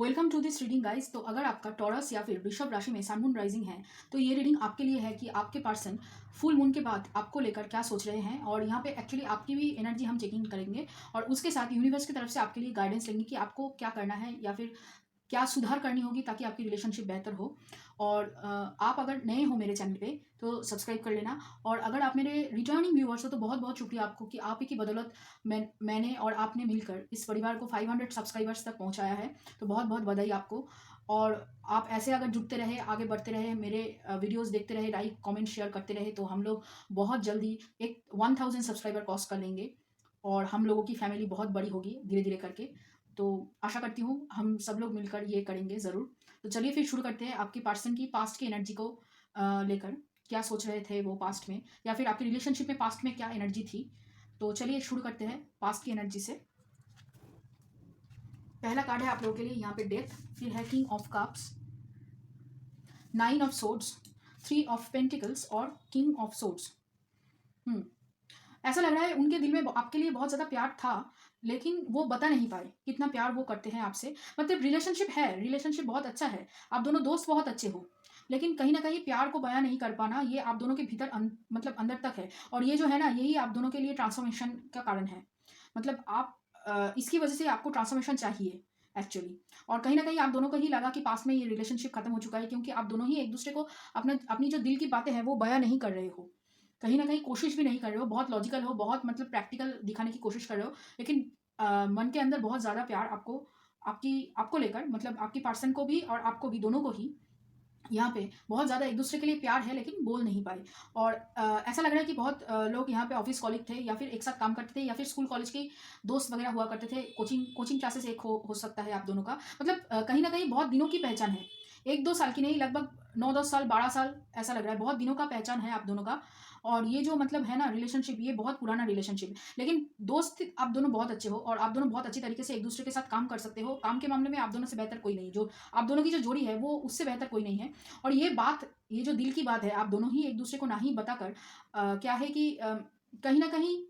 Welcome to this reading guys. तो अगर आपका टॉरस या फिर वृषभ राशि में सन मून राइजिंग है तो ये रीडिंग आपके लिए है कि आपके पर्सन फुल मून के बाद आपको लेकर क्या सोच रहे हैं। और यहाँ पे एक्चुअली आपकी भी एनर्जी हम चेकिंग करेंगे और उसके साथ यूनिवर्स की तरफ से आपके लिए गाइडेंस लेंगे कि आपको क्या करना है या फिर क्या सुधार करनी होगी ताकि आपकी रिलेशनशिप बेहतर हो। और आप अगर नए हो मेरे चैनल पे तो सब्सक्राइब कर लेना। और अगर आप मेरे रिटर्निंग व्यूअर्स हो तो बहुत बहुत शुक्रिया आपको कि आप ही की बदौलत मैंने और आपने मिलकर इस परिवार को 500 सब्सक्राइबर्स तक पहुंचाया है। तो बहुत बहुत बधाई आपको। और आप ऐसे अगर जुड़ते रहे, आगे बढ़ते रहे, मेरे वीडियोस देखते रहे, लाइक कमेंट शेयर करते रहे तो हम लोग बहुत जल्दी एक 1000 सब्सक्राइबर क्रॉस कर लेंगे और हम लोगों की फैमिली बहुत बड़ी होगी धीरे धीरे करके। तो आशा करती हूँ हम सब लोग मिलकर ये करेंगे ज़रूर। तो चलिए फिर शुरू करते हैं आपके पर्सन की पास्ट की एनर्जी को लेकर क्या सोच रहे थे वो पास्ट में, या फिर आपकी रिलेशनशिप में पास्ट में क्या एनर्जी थी। तो चलिए शुरू करते हैं पास्ट की एनर्जी से। पहला कार्ड है आप लोगों के लिए यहाँ पे डेथ, फिर है king of cups, 9 of swords, 3 of pentacles और किंग ऑफ सोर्ड्स। ऐसा लग रहा है उनके दिल में आपके लिए बहुत ज़्यादा प्यार था लेकिन वो बता नहीं पाए कितना प्यार वो करते हैं आपसे। मतलब रिलेशनशिप है, रिलेशनशिप बहुत अच्छा है, आप दोनों दोस्त बहुत अच्छे हो, लेकिन कहीं ना कहीं प्यार को बयां नहीं कर पाना ये आप दोनों के भीतर मतलब अंदर तक है। और ये जो है ना यही आप दोनों के लिए ट्रांसफॉर्मेशन का कारण है। मतलब आप इसकी वजह से आपको ट्रांसफॉर्मेशन चाहिए एक्चुअली। और कहीं ना कहीं आप दोनों को ही लगा कि पास में ये रिलेशनशिप खत्म हो चुका है क्योंकि आप दोनों ही एक दूसरे को अपनी जो दिल की बातें हैं वो बयां नहीं कर रहे हो, कहीं ना कहीं कोशिश भी नहीं कर रहे हो, बहुत लॉजिकल हो, बहुत मतलब प्रैक्टिकल दिखाने की कोशिश कर रहे हो, लेकिन मन के अंदर बहुत ज़्यादा प्यार आपको लेकर, मतलब आपकी पर्सन को भी और आपको भी, दोनों को ही यहाँ पे बहुत ज़्यादा एक दूसरे के लिए प्यार है लेकिन बोल नहीं पाए। और ऐसा लग रहा है कि बहुत लोग यहाँ पे ऑफिस कॉलिग थे या फिर एक साथ काम करते थे या फिर स्कूल कॉलेज के दोस्त वगैरह हुआ करते थे, कोचिंग कोचिंग क्लासेस एक हो सकता है आप दोनों का। मतलब कहीं ना कहीं बहुत दिनों की पहचान है, 1-2 साल की नहीं, लगभग 9-10 साल 12 साल ऐसा लग रहा है, बहुत दिनों का पहचान है आप दोनों का। और ये जो मतलब है ना रिलेशनशिप, ये बहुत पुराना रिलेशनशिप है, लेकिन दोस्त आप दोनों बहुत अच्छे हो और आप दोनों बहुत अच्छी तरीके से एक दूसरे के साथ काम कर सकते हो। काम के मामले में आप दोनों से बेहतर कोई नहीं, जो आप दोनों की जो जोड़ी है वो उससे बेहतर कोई नहीं है। और ये जो दिल की बात है आप दोनों ही एक दूसरे को ना ही बताकर क्या है कि कहीं ना कहीं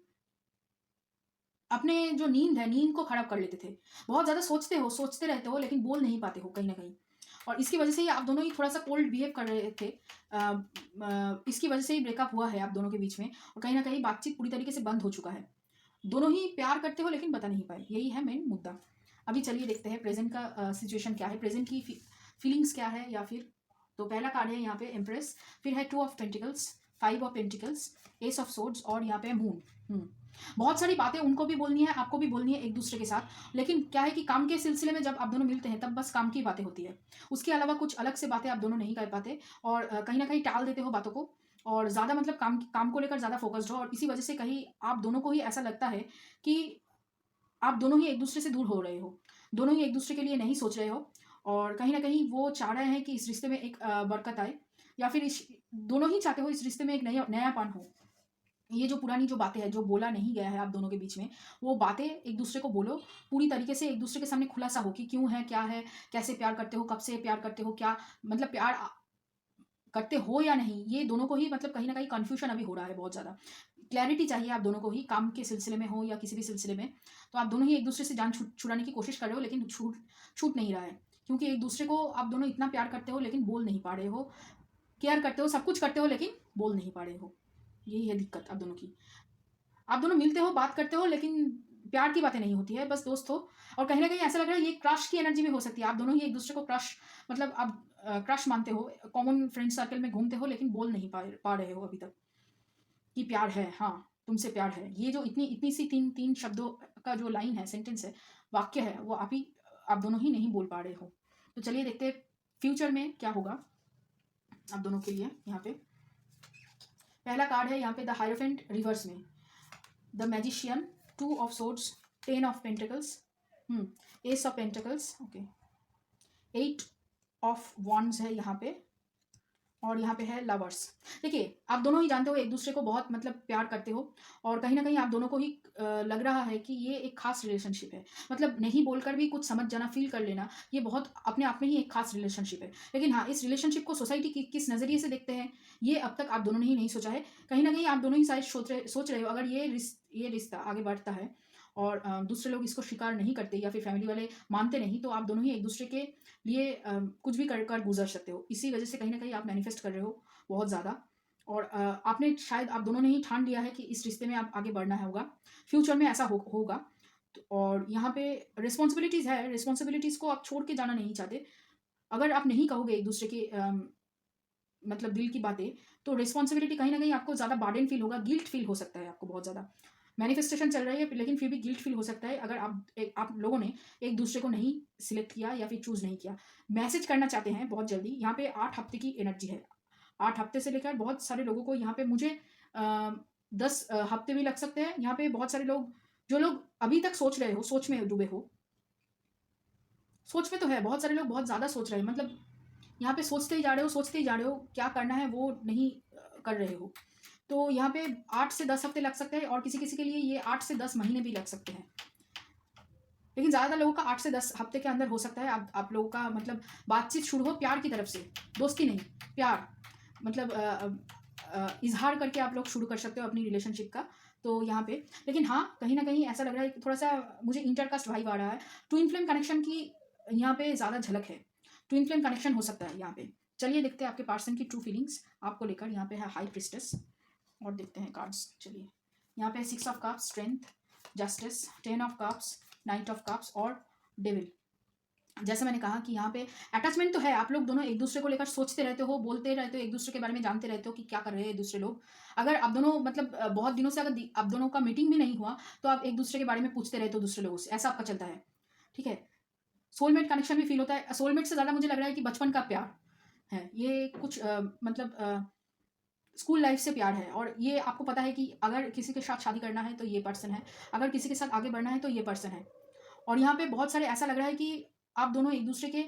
अपने जो नींद है, नींद को खराब कर लेते थे। बहुत ज़्यादा सोचते रहते हो लेकिन बोल नहीं पाते हो कहीं ना कहीं। और इसकी वजह से ही आप दोनों ही थोड़ा सा कोल्ड बिहेव कर रहे थे। इसकी वजह से ही ब्रेकअप हुआ है आप दोनों के बीच में और कहीं ना कहीं बातचीत पूरी तरीके से बंद हो चुका है। दोनों ही प्यार करते हो लेकिन बता नहीं पाए, यही है मेन मुद्दा। अभी चलिए देखते हैं प्रेजेंट का सिचुएशन क्या है, प्रेजेंट की फीलिंग्स क्या है। या फिर तो पहला कार्ड है यहाँ पे एम्प्रेस, फिर है 2 of pentacles, 5 of pentacles, S of swords और यहाँ पे मून। बहुत सारी बातें उनको भी बोलनी है, आपको भी बोलनी है एक दूसरे के साथ, लेकिन क्या है कि काम के सिलसिले में जब आप दोनों मिलते हैं तब बस काम की बातें होती है, उसके अलावा कुछ अलग से बातें आप दोनों नहीं कर पाते। और कहीं ना कहीं टाल देते हो बातों को और ज़्यादा मतलब काम को लेकर ज़्यादा फोकस्ड हो। और इसी वजह से कहीं आप दोनों को ही ऐसा लगता है कि आप दोनों ही एक दूसरे से दूर हो रहे हो, दोनों ही एक दूसरे के लिए नहीं सोच रहे हो। और कहीं ना कहीं वो चाह रहे हैं कि इस रिश्ते में एक बरकत आए, या फिर दोनों ही चाहते हो इस रिश्ते में एक नयापन हो। ये जो पुरानी जो बातें हैं जो बोला नहीं गया है आप दोनों के बीच में, वो बातें एक दूसरे को बोलो, पूरी तरीके से एक दूसरे के सामने खुलासा हो कि क्यों है, क्या है, कैसे प्यार करते हो, कब से प्यार करते हो, क्या मतलब प्यार करते हो या नहीं, ये दोनों को ही मतलब कहीं ना कहीं कंफ्यूजन अभी हो रहा है बहुत ज़्यादा। क्लैरिटी चाहिए आप दोनों को ही, काम के सिलसिले में हो या किसी भी सिलसिले में। तो आप दोनों ही एक दूसरे से जान छुड़ाने की कोशिश कर रहे हो लेकिन छूट नहीं रहा है, क्योंकि एक दूसरे को आप दोनों इतना प्यार करते हो लेकिन बोल नहीं पा रहे हो, केयर करते हो, सब कुछ करते हो लेकिन बोल नहीं पा रहे हो। यही है दिक्कत आप दोनों की। आप दोनों मिलते हो, बात करते हो, लेकिन प्यार की बातें नहीं होती है, बस दोस्त हो। और कहीं ना कहीं ऐसा लग रहा है ये क्रश की एनर्जी भी हो सकती है, आप दोनों ही एक दूसरे को क्रश, मतलब आप क्रश मानते हो, कॉमन फ्रेंड सर्कल में घूमते हो लेकिन बोल नहीं पा रहे हो अभी तक कि प्यार है, हाँ तुमसे प्यार है। ये जो इतनी इतनी सी तीन तीन शब्दों का जो लाइन है, सेंटेंस है, वाक्य है, वो आप दोनों ही नहीं बोल पा रहे हो। तो चलिए देखते हैं फ्यूचर में क्या होगा आप दोनों के लिए। यहाँ पे पहला कार्ड है यहाँ पे द हायरोफेंट रिवर्स में, the magician, 2 of swords, 10 of pentacles, S of pentacles, okay, 8 of wands है यहाँ पे, और यहाँ पे है लवर्स। देखिए आप दोनों ही जानते हो एक दूसरे को बहुत मतलब प्यार करते हो और कहीं ना कहीं आप दोनों को ही लग रहा है कि ये एक खास रिलेशनशिप है। मतलब नहीं बोलकर भी कुछ समझ जाना, फील कर लेना, ये बहुत अपने आप में ही एक खास रिलेशनशिप है। लेकिन हाँ, इस रिलेशनशिप को सोसाइटी किस नज़रिए से देखते हैं ये अब तक आप दोनों ने ही नहीं सोचा है। कहीं ना कहीं आप दोनों ही शायद सोच रहे हो अगर ये रिश्ता आगे बढ़ता है और दूसरे लोग इसको स्वीकार नहीं करते या फिर फैमिली वाले मानते नहीं, तो आप दोनों ही एक दूसरे के लिए कुछ भी कर गुजर सकते हो। इसी वजह से कहीं ना कहीं आप मैनिफेस्ट कर रहे हो बहुत ज़्यादा। और आपने शायद आप दोनों ने ही ठान लिया है कि इस रिश्ते में आप आगे बढ़ना होगा, फ्यूचर में ऐसा होगा। और यहाँ पे रिस्पॉन्सिबिलिटीज़ है, रिस्पॉन्सिबिलिटीज़ को आप छोड़ के जाना नहीं चाहते। अगर आप नहीं कहोगे एक दूसरे के मतलब दिल की बातें, तो रिस्पॉन्सिबिलिटी कहीं ना कहीं आपको ज़्यादा बार्डन फील होगा, गिल्ट फील हो सकता है आपको बहुत ज़्यादा। मैनिफेस्टेशन चल रही है लेकिन फिर भी गिल्ट फील हो सकता है अगर आप लोगों ने एक दूसरे को नहीं सिलेक्ट किया या फिर चूज़ नहीं किया। मैसेज करना चाहते हैं बहुत जल्दी। यहाँ पे 8 हफ्ते की एनर्जी है, 8 हफ्ते से लेकर बहुत सारे लोगों को यहाँ पे मुझे 10 हफ्ते भी लग सकते हैं। यहाँ पे बहुत सारे लोग, जो लोग अभी तक सोच रहे हो, सोच में डूबे हो, सोच में तो है, बहुत सारे लोग बहुत ज़्यादा सोच रहे हैं, मतलब यहाँ पे सोचते ही जा रहे हो, सोचते ही जा रहे हो, क्या करना है वो नहीं कर रहे हो। तो यहाँ पे 8 से 10 हफ्ते लग सकते हैं और किसी किसी के लिए ये 8 से 10 महीने भी लग सकते हैं, लेकिन ज़्यादातर लोगों का 8 से 10 हफ्ते के अंदर हो सकता है। आप लोगों का मतलब बातचीत शुरू हो प्यार की तरफ से, दोस्ती नहीं, प्यार, मतलब इजहार करके आप लोग शुरू कर सकते हो अपनी रिलेशनशिप का। तो यहाँ पे लेकिन हाँ, कहीं ना कहीं ऐसा लग रहा है कि थोड़ा सा मुझे इंटरकास्ट वाइब आ रहा है। ट्विन फ्लेम कनेक्शन की यहाँ पे ज़्यादा झलक है, ट्विन फ्लेम कनेक्शन हो सकता है यहाँ पे। चलिए देखते हैं आपके पर्सन की ट्रू फीलिंग्स आपको लेकर। यहाँ पे है हाई प्रिस्टेस, और देखते हैं कार्ड्स। चलिए यहाँ पे 6 of cups, strength, justice, 10 of cups, night of cups और डेविल। जैसे मैंने कहा कि यहाँ पे अटैचमेंट तो है, आप लोग दोनों एक दूसरे को लेकर सोचते रहते हो, बोलते रहते हो, एक दूसरे के बारे में जानते रहते हो कि क्या कर रहे हैं दूसरे लोग। अगर आप दोनों मतलब बहुत दिनों से अगर आप दोनों का मीटिंग भी नहीं हुआ तो आप एक दूसरे के बारे में पूछते रहते हो दूसरे लोगों से, ऐसा आपका चलता है, ठीक है। सोलमेट कनेक्शन भी फील होता है। सोलमेट से ज़्यादा मुझे लग रहा है कि बचपन का प्यार है ये, कुछ मतलब स्कूल लाइफ से प्यार है। और ये आपको पता है कि अगर किसी के साथ शादी करना है तो ये पर्सन है, अगर किसी के साथ आगे बढ़ना है तो ये पर्सन है। और यहाँ पे बहुत सारे ऐसा लग रहा है कि आप दोनों एक दूसरे के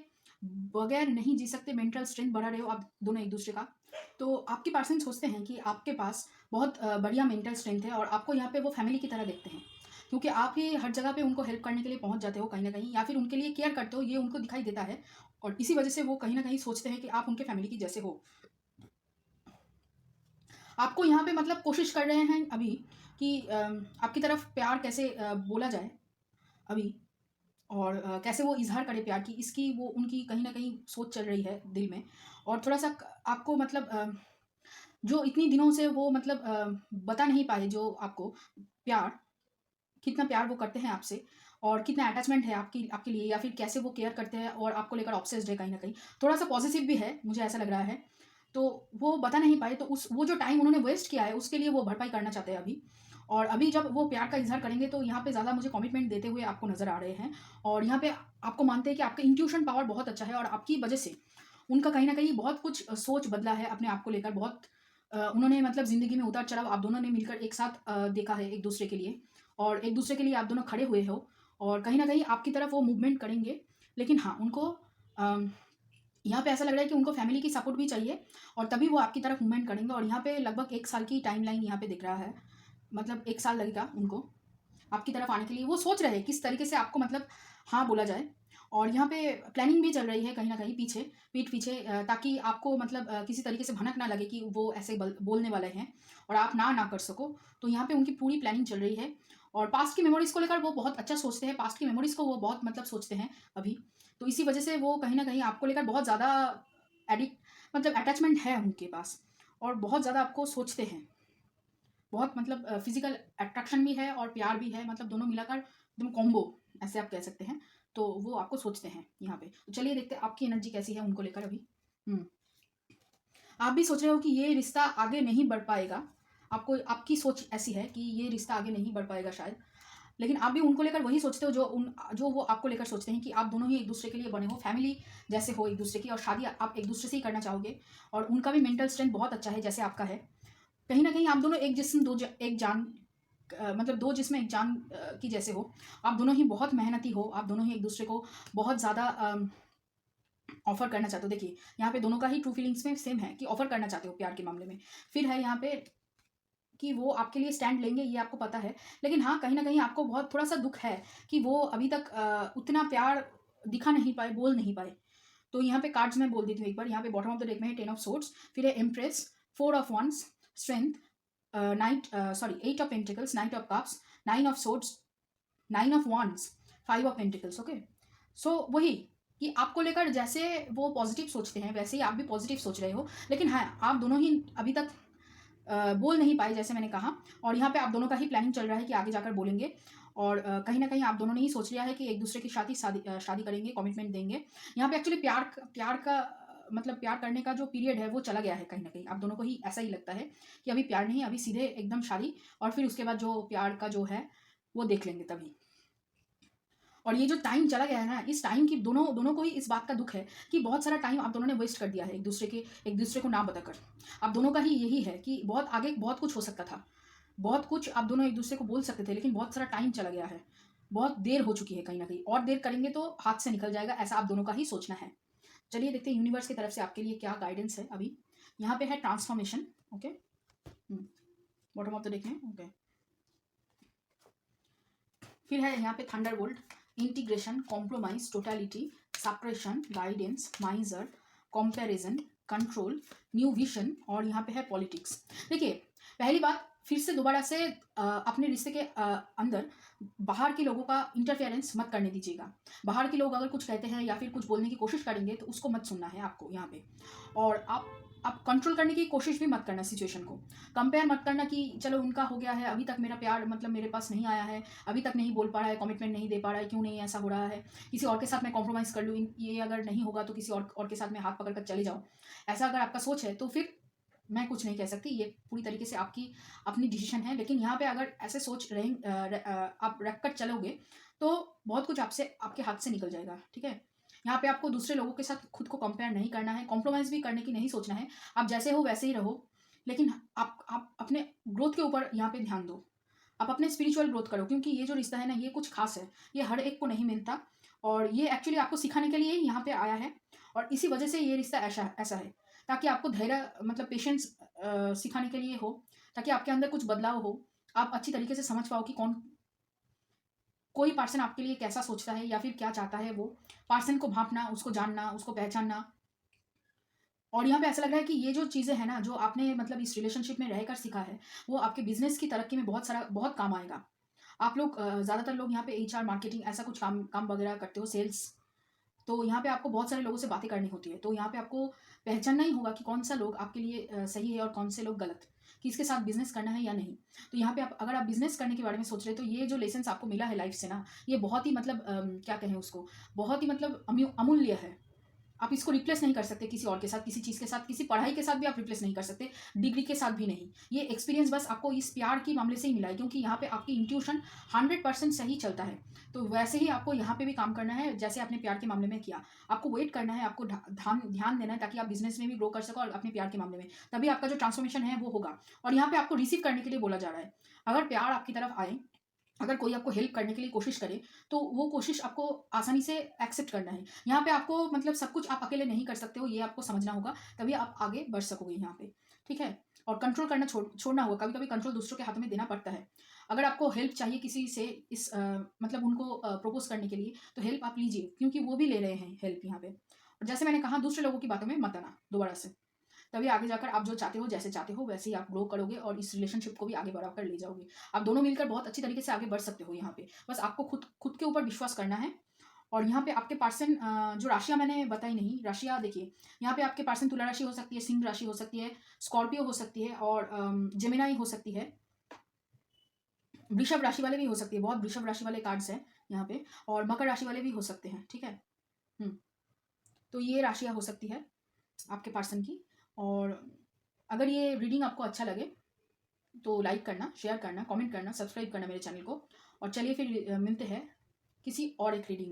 बगैर नहीं जी सकते, मेंटल स्ट्रेंथ बढ़ा रहे हो आप दोनों एक दूसरे का। तो आपके पर्सन सोचते हैं कि आपके पास बहुत बढ़िया मेंटल स्ट्रेंथ है और आपको यहाँ पे वो फैमिली की तरह देखते हैं, क्योंकि आप ही हर जगह पे उनको हेल्प करने के लिए पहुंच जाते हो कहीं ना कहीं, या फिर उनके लिए केयर करते हो, ये उनको दिखाई देता है। और इसी वजह से वो कहीं ना कहीं सोचते हैं कि आप उनके फैमिली की जैसे हो। आपको यहाँ पे मतलब कोशिश कर रहे हैं अभी कि आपकी तरफ प्यार कैसे बोला जाए अभी, और कैसे वो इजहार करे प्यार की, इसकी वो उनकी कहीं ना कहीं सोच चल रही है दिल में। और थोड़ा सा आपको मतलब जो इतनी दिनों से वो मतलब बता नहीं पाए जो आपको प्यार, कितना प्यार वो करते हैं आपसे और कितना अटैचमेंट है आपकी आपके लिए, या फिर कैसे वो केयर करते हैं और आपको लेकर ऑब्सेस्ड है कहीं ना कहीं, थोड़ा सा पॉजिटिव भी है मुझे ऐसा लग रहा है। तो वो बता नहीं पाए, तो उस वो जो टाइम उन्होंने वेस्ट किया है उसके लिए वो भरपाई करना चाहते हैं अभी। और अभी जब वो प्यार का इजहार करेंगे तो यहाँ पे ज़्यादा मुझे कमिटमेंट देते हुए आपको नज़र आ रहे हैं। और यहाँ पे आपको मानते हैं कि आपका इंट्यूशन पावर बहुत अच्छा है और आपकी वजह से उनका कहीं ना कहीं बहुत कुछ सोच बदला है अपने आप को लेकर। बहुत उन्होंने मतलब ज़िंदगी में उतार चढ़ाव आप दोनों ने मिलकर एक साथ देखा है एक दूसरे के लिए, और एक दूसरे के लिए आप दोनों खड़े हुए हो और कहीं ना कहीं आपकी तरफ वो मूवमेंट करेंगे। लेकिन हाँ, उनको यहाँ पे ऐसा लग रहा है कि उनको फैमिली की सपोर्ट भी चाहिए और तभी वो आपकी तरफ मूवमेंट करेंगे। और यहाँ पे लगभग 1 साल की टाइम लाइन यहाँ पे दिख रहा है, मतलब 1 साल लगेगा उनको आपकी तरफ आने के लिए। वो सोच रहे हैं किस तरीके से आपको मतलब हाँ बोला जाए। और यहाँ पे प्लानिंग भी चल रही है कहीं ना कहीं पीछे, पीठ पीछे, ताकि आपको मतलब किसी तरीके से भनक ना लगे कि वो ऐसे बोलने वाले हैं और आप ना कर सको। तो यहाँ पे उनकी पूरी प्लानिंग चल रही है। और पास्ट की मेमोरीज़ को लेकर वो बहुत अच्छा सोचते हैं, पास्ट की मेमोरीज़ को वो बहुत मतलब सोचते हैं अभी। तो इसी वजह से वो कहीं ना कहीं आपको लेकर बहुत ज़्यादा एडिक्ट, मतलब अटैचमेंट है उनके पास, और बहुत ज़्यादा आपको सोचते हैं, बहुत मतलब फिजिकल अट्रैक्शन भी है और प्यार भी है, मतलब दोनों मिलाकर एकदम कॉम्बो ऐसे आप कह सकते हैं। तो वो आपको सोचते हैं यहाँ पे। तो चलिए देखते हैं आपकी एनर्जी कैसी है उनको लेकर अभी। आप भी सोच रहे हो कि ये रिश्ता आगे नहीं बढ़ पाएगा, आपको आपकी सोच ऐसी है कि ये रिश्ता आगे नहीं बढ़ पाएगा शायद, लेकिन आप भी उनको लेकर वही सोचते हो जो वो आपको लेकर सोचते हैं कि आप दोनों ही एक दूसरे के लिए बने हो, फैमिली जैसे हो एक दूसरे की, और शादी आप एक दूसरे से ही करना चाहोगे। और उनका भी मेंटल स्ट्रेंथ बहुत अच्छा है जैसे आपका है। कहीं ना कहीं आप दोनों एक जिस्म एक जान, मतलब 2 जिस्म एक जान की जैसे हो। आप दोनों ही बहुत मेहनती हो, आप दोनों ही एक दूसरे को बहुत ज़्यादा ऑफर करना चाहते हो। देखिए यहाँ पे दोनों का ही ट्रू फीलिंग्स में सेम है कि ऑफर करना चाहते हो प्यार के मामले में। फिर है यहाँ पे कि वो आपके लिए स्टैंड लेंगे, ये आपको पता है। लेकिन हाँ, कहीं ना कहीं आपको बहुत थोड़ा सा दुख है कि वो अभी तक उतना प्यार दिखा नहीं पाए, बोल नहीं पाए। तो यहाँ पे कार्ड्स मैं बोल देती हूँ एक बार। यहाँ पे बॉटम ऑफ द डेक में है 10 ऑफ सोर्ड्स, फिर है empress, 4 of wands, strength, 8 of pentacles, knight of cups, 9 of swords, 9 of wands, 5 of pentacles. Okay, so वही कि आपको लेकर जैसे वो पॉजिटिव सोचते हैं वैसे ही आप भी पॉजिटिव सोच रहे हो, लेकिन हाँ आप दोनों ही अभी तक बोल नहीं पाए जैसे मैंने कहा, और यहाँ पे आप दोनों का ही प्लानिंग चल रहा है कि आगे जाकर बोलेंगे, और कहीं ना कहीं आप दोनों ने ही सोच लिया है कि एक दूसरे की शादी करेंगे, कमिटमेंट देंगे। यहाँ पे एक्चुअली प्यार का मतलब प्यार करने का जो पीरियड है वो चला गया है, कहीं ना कहीं आप दोनों को ही ऐसा ही लगता है कि अभी प्यार नहीं, अभी सीधे एकदम शादी, और फिर उसके बाद जो प्यार का जो है वो देख लेंगे तभी। और ये जो टाइम चला गया है ना, इस टाइम की दोनों को ही इस बात का दुख है कि बहुत सारा टाइम आप दोनों ने वेस्ट कर दिया है एक दूसरे को ना बताकर। आप दोनों का ही यही है कि बहुत आगे बहुत कुछ हो सकता था, बहुत कुछ आप दोनों एक दूसरे को बोल सकते थे, लेकिन बहुत सारा टाइम चला गया है, बहुत देर हो चुकी है, कहीं ना कहीं और देर करेंगे तो हाथ से निकल जाएगा, ऐसा आप दोनों का ही सोचना है। चलिए देखते हैं यूनिवर्स की तरफ से आपके लिए क्या गाइडेंस है। अभी यहाँ पे है transformation. Okay, bottom of the deck है। ओके, फिर है यहाँ पे Thunderbolt, integration, compromise, totality, separation, guidance, माइजर, comparison, control, new vision, और यहाँ पे है पॉलिटिक्स। देखिए पहली बात, फिर से दोबारा से अपने रिश्ते के अंदर बाहर के लोगों का इंटरफेरेंस मत करने दीजिएगा। बाहर के लोग अगर कुछ कहते हैं या फिर कुछ बोलने की कोशिश करेंगे तो उसको मत सुनना है आपको यहाँ पे। और आप कंट्रोल करने की कोशिश भी मत करना, सिचुएशन को कंपेयर मत करना कि चलो उनका हो गया है, अभी तक मेरा प्यार मतलब मेरे पास नहीं आया है, अभी तक नहीं बोल पा रहा है, कमिटमेंट नहीं दे पा रहा है, क्यों नहीं ऐसा हो रहा है, किसी और के साथ मैं कॉम्प्रोमाइज़ कर लूँ, ये अगर नहीं होगा तो किसी और के साथ मैं हाथ पकड़ कर चले जाऊँ। ऐसा अगर आपका सोच है तो फिर मैं कुछ नहीं कह सकती, ये पूरी तरीके से आपकी अपनी डिसीजन है। लेकिन यहाँ पे अगर ऐसे सोच आप रख कर चलोगे तो बहुत कुछ आपसे आपके हाथ से निकल जाएगा। ठीक है, यहाँ पे आपको दूसरे लोगों के साथ खुद को कंपेयर नहीं करना है, कॉम्प्रोमाइज़ भी करने की नहीं सोचना है। आप जैसे हो वैसे ही रहो, लेकिन आप अपने ग्रोथ के ऊपर यहाँ पे ध्यान दो, आप अपने स्पिरिचुअल ग्रोथ करो, क्योंकि ये जो रिश्ता है ना ये कुछ खास है, ये हर एक को नहीं मिलता, और ये एक्चुअली आपको सिखाने के लिए ही यहाँ पे आया है, और इसी वजह से ये रिश्ता ऐसा है, ताकि आपको धैर्य मतलब पेशेंस सिखाने के लिए हो, ताकि आपके अंदर कुछ बदलाव हो, आप अच्छी तरीके से समझ पाओ कि कोई पर्सन आपके लिए कैसा सोचता है या फिर क्या चाहता है, वो पर्सन को भांपना, उसको जानना, उसको पहचानना। और यहाँ पे ऐसा लग रहा है कि ये जो चीज़ें हैं ना जो आपने मतलब इस रिलेशनशिप में रहकर सीखा है, वो आपके बिजनेस की तरक्की में बहुत काम आएगा। आप लोग ज़्यादातर लोग यहाँ पे एचआर, मार्केटिंग ऐसा कुछ काम काम वगैरह करते हो, सेल्स, तो यहाँ पे आपको बहुत सारे लोगों से बातें करनी होती है, तो यहाँ पे आपको पहचानना ही होगा कि कौन सा लोग आपके लिए सही है और कौन से लोग गलत, किसके साथ बिजनेस करना है या नहीं। तो यहाँ पे अगर आप बिजनेस करने के बारे में सोच रहे हो तो ये जो लेसन आपको मिला है लाइफ से ना, ये बहुत ही मतलब क्या कहें उसको, बहुत ही मतलब अमूल्य है। आप इसको रिप्लेस नहीं कर सकते किसी और के साथ, किसी चीज़ के साथ, किसी पढ़ाई के साथ भी आप रिप्लेस नहीं कर सकते, डिग्री के साथ भी नहीं। ये एक्सपीरियंस बस आपको इस प्यार के मामले से ही मिला है, क्योंकि यहाँ पे आपकी इंट्यूशन 100% सही चलता है। तो वैसे ही आपको यहाँ पे भी काम करना है जैसे आपने प्यार के मामले में किया। आपको वेट करना है, आपको ध्यान देना है, ताकि आप बिजनेस में भी ग्रो कर सको और अपने प्यार के मामले में, तभी आपका जो ट्रांसफॉर्मेशन है वो होगा। और यहाँ पे आपको रिसीव करने के लिए बोला जा रहा है। अगर प्यार आपकी तरफ आए, अगर कोई आपको हेल्प करने के लिए कोशिश करे, तो वो कोशिश आपको आसानी से एक्सेप्ट करना है। यहाँ पे आपको मतलब सब कुछ आप अकेले नहीं कर सकते हो, ये आपको समझना होगा, तभी आप आगे बढ़ सकोगे यहाँ पे। ठीक है, और कंट्रोल करना छोड़ना होगा। कभी कभी कंट्रोल दूसरों के हाथों में देना पड़ता है। अगर आपको हेल्प चाहिए किसी से इस मतलब उनको प्रपोज करने के लिए, तो हेल्प आप लीजिए, क्योंकि वो भी ले रहे हैं हेल्प यहाँ पे। और जैसे मैंने कहा, दूसरे लोगों की बातों में मत आना दोबारा से, तभी आगे जाकर आप जो चाहते हो, जैसे चाहते हो वैसे ही आप ग्रो करोगे और इस रिलेशनशिप को भी आगे बढ़ाकर ले जाओगे। आप दोनों मिलकर बहुत अच्छी तरीके से आगे बढ़ सकते हो यहाँ पे। बस आपको खुद के ऊपर विश्वास करना है। और यहाँ पे आपके पर्सन जो राशियाँ मैंने बताई नहीं, राशियाँ देखिए, यहाँ पे आपके पर्सन तुला राशि हो सकती है, सिंह राशि हो सकती है, स्कॉर्पियो हो सकती है, और जेमिनाई हो सकती है, वृषभ राशि वाले भी हो सकती है, बहुत वृषभ राशि वाले कार्ड्स हैं यहाँ पे, और मकर राशि वाले भी हो सकते हैं। ठीक है, तो ये राशियाँ हो सकती है आपके पर्सन की। और अगर ये रीडिंग आपको अच्छा लगे तो लाइक करना, शेयर करना, कमेंट करना, सब्सक्राइब करना मेरे चैनल को। और चलिए फिर मिलते हैं किसी और एक रीडिंग में।